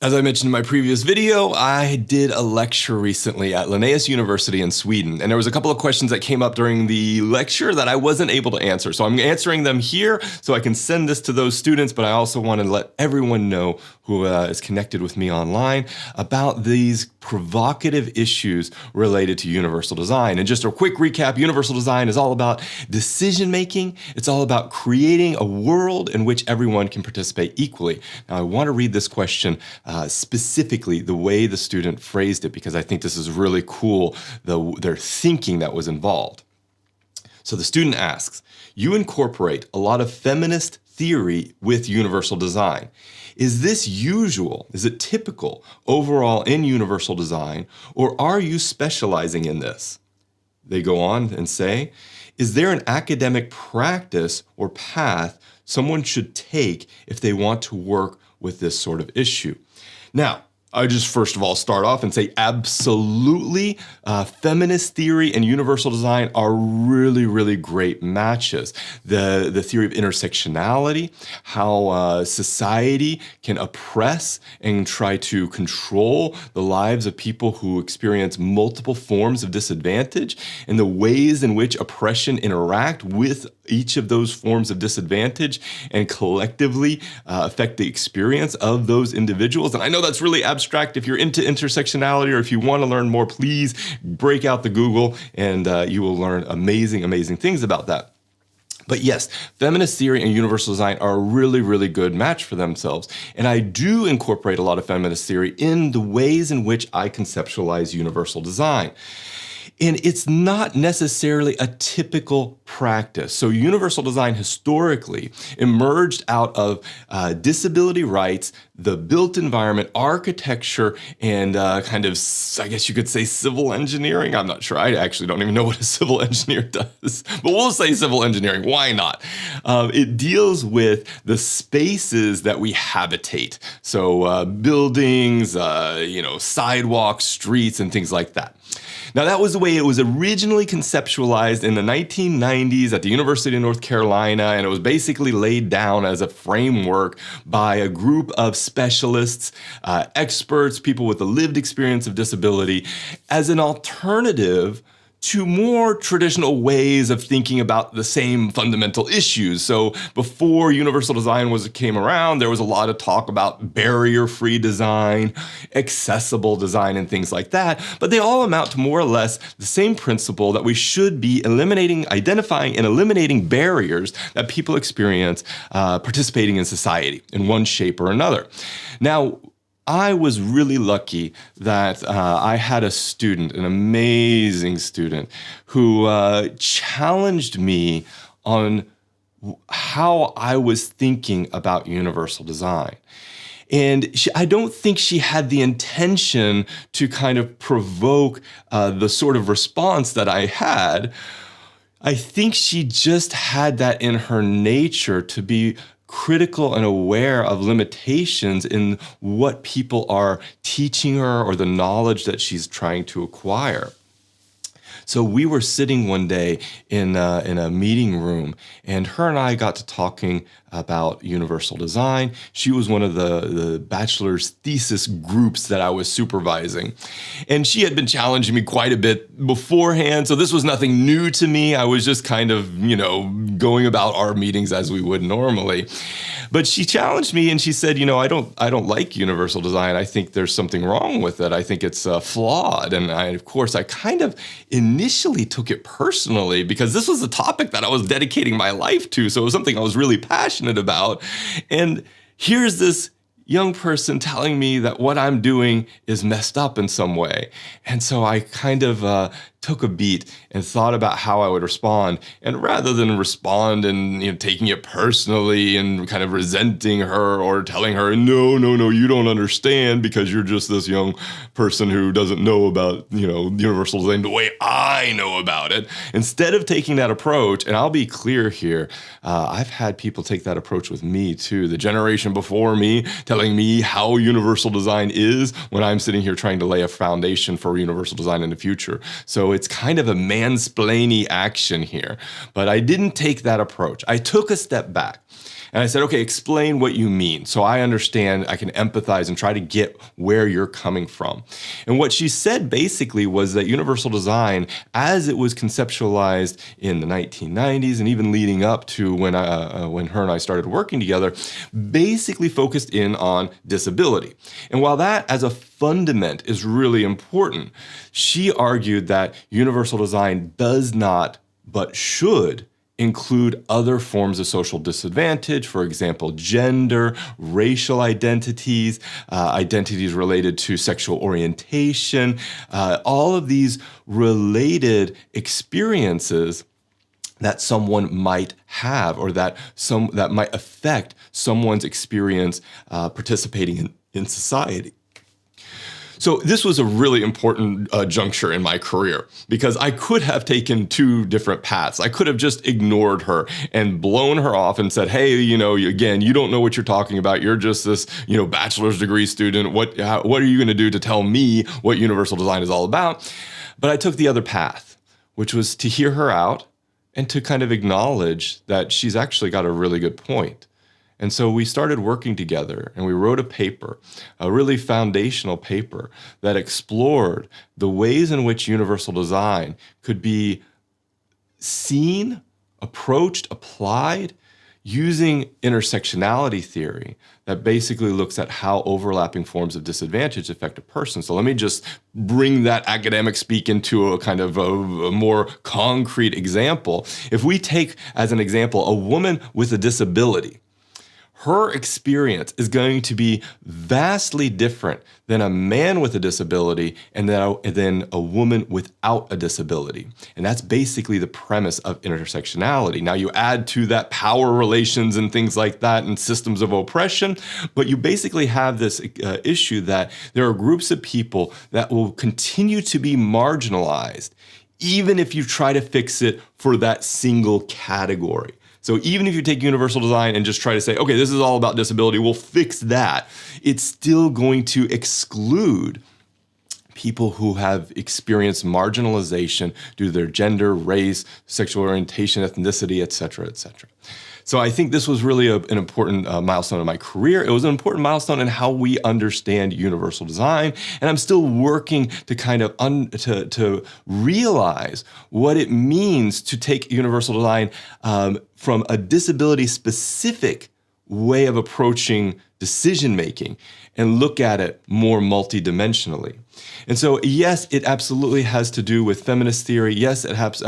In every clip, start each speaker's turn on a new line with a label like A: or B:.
A: As I mentioned in my previous video, I did a lecture recently at Linnaeus University in Sweden, and there was a couple of questions that came up during the lecture that I wasn't able to answer. So I'm answering them here so I can send this to those students, but I also want to let everyone know who is connected with me online about these provocative issues related to universal design. And just a quick recap, universal design is all about decision making. It's all about creating a world in which everyone can participate equally. Now I want to read this question specifically the way the student phrased it, because I think this is really cool, their thinking that was involved. So the student asks, you incorporate a lot of feminist theory with universal design. Is this usual? Is it typical overall in universal design, or are you specializing in this? They go on and say, is there an academic practice or path someone should take if they want to work with this sort of issue? Now, I just first of all start off and say absolutely, feminist theory and universal design are really, really great matches. The theory of intersectionality, how society can oppress and try to control the lives of people who experience multiple forms of disadvantage, and the ways in which oppression interact with each of those forms of disadvantage and collectively affect the experience of those individuals. And I know that's really abstract. If you're into intersectionality, or if you want to learn more, please break out the Google and you will learn amazing, amazing things about that. But yes, feminist theory and universal design are a really, really good match for themselves. And I do incorporate a lot of feminist theory in the ways in which I conceptualize universal design. And it's not necessarily a typical practice. So universal design historically emerged out of disability rights, the built environment, architecture, and kind of, I guess you could say, civil engineering. I'm not sure. I actually don't even know what a civil engineer does, but we'll say civil engineering. Why not? It deals with the spaces that we habitate. So buildings, sidewalks, streets, and things like that. Now, that was the way it was originally conceptualized in the 1990s at the University of North Carolina, and it was basically laid down as a framework by a group of specialists, experts, people with a lived experience of disability, as an alternative to more traditional ways of thinking about the same fundamental issues. So before universal design came around, there was a lot of talk about barrier-free design, accessible design, and things like that. But they all amount to more or less the same principle that we should be identifying and eliminating barriers that people experience participating in society in one shape or another. Now, I was really lucky that I had a student, an amazing student, who challenged me on how I was thinking about universal design. And I don't think she had the intention to kind of provoke the sort of response that I had. I think she just had that in her nature to be critical and aware of limitations in what people are teaching her or the knowledge that she's trying to acquire. So we were sitting one day in a meeting room, and her and I got to talking about universal design. She was one of the bachelor's thesis groups that I was supervising. And she had been challenging me quite a bit beforehand, so this was nothing new to me. I was just kind of, going about our meetings as we would normally. But she challenged me and she said, I don't like universal design. I think there's something wrong with it. I think it's flawed. And I kind of initially took it personally because this was a topic that I was dedicating my life to. So it was something I was really passionate about. And here's this young person telling me that what I'm doing is messed up in some way. And so I kind of took a beat and thought about how I would respond. And rather than respond and taking it personally and kind of resenting her or telling her, no, you don't understand because you're just this young person who doesn't know about universal design the way I know about it. Instead of taking that approach, and I'll be clear here, I've had people take that approach with me too. The generation before me telling me how universal design is when I'm sitting here trying to lay a foundation for universal design in the future. So it's kind of a mansplaining action here, but I didn't take that approach. I took a step back And I said, okay, explain what you mean. So I understand, I can empathize and try to get where you're coming from. And what she said basically was that universal design, as it was conceptualized in the 1990s and even leading up to when her and I started working together, basically focused in on disability. And while that as a fundament is really important, she argued that universal design does not, but should, include other forms of social disadvantage, for example, gender, racial identities, identities related to sexual orientation, all of these related experiences that someone might have, or that might affect someone's experience participating in society. So this was a really important juncture in my career, because I could have taken two different paths. I could have just ignored her and blown her off and said, hey, again, you don't know what you're talking about. You're just this, bachelor's degree student. What are you going to do to tell me what universal design is all about? But I took the other path, which was to hear her out and to kind of acknowledge that she's actually got a really good point. And so we started working together, and we wrote a paper, a really foundational paper that explored the ways in which universal design could be seen, approached, applied using intersectionality theory that basically looks at how overlapping forms of disadvantage affect a person. So let me just bring that academic speak into a kind of a more concrete example. If we take as an example a woman with a disability, her experience is going to be vastly different than a man with a disability and then a woman without a disability. And that's basically the premise of intersectionality. Now you add to that power relations and things like that and systems of oppression, but you basically have this issue that there are groups of people that will continue to be marginalized, even if you try to fix it for that single category. So even if you take universal design and just try to say, okay, this is all about disability, we'll fix that, it's still going to exclude people who have experienced marginalization due to their gender, race, sexual orientation, ethnicity, et cetera, et cetera. So I think this was really an important milestone in my career. It was an important milestone in how we understand universal design, and I'm still working to kind of to realize what it means to take universal design from a disability-specific way of approaching decision-making and look at it more multidimensionally. And so, yes, it absolutely has to do with feminist theory. Yes, it has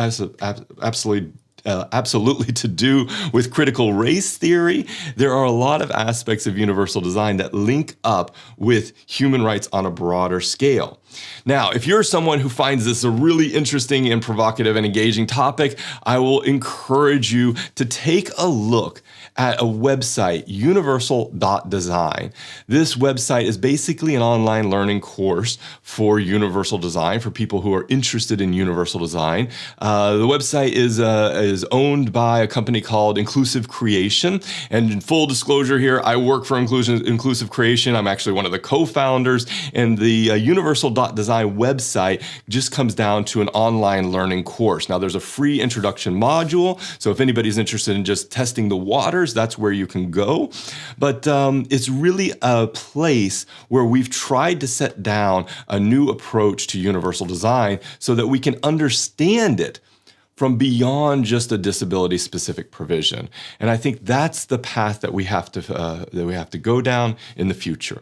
A: absolutely to do with critical race theory. There are a lot of aspects of universal design that link up with human rights on a broader scale. Now, if you're someone who finds this a really interesting and provocative and engaging topic, I will encourage you to take a look at a website, universal.design. This website is basically an online learning course for universal design for people who are interested in universal design. The website is owned by a company called Inclusive Creation. And in full disclosure here, I work for Inclusive Creation. I'm actually one of the co-founders, and the universal.design website just comes down to an online learning course. Now, there's a free introduction module, so if anybody's interested in just testing the waters, that's where you can go. But it's really a place where we've tried to set down a new approach to universal design so that we can understand it from beyond just a disability-specific provision. And I think that's the path that we have to go down in the future.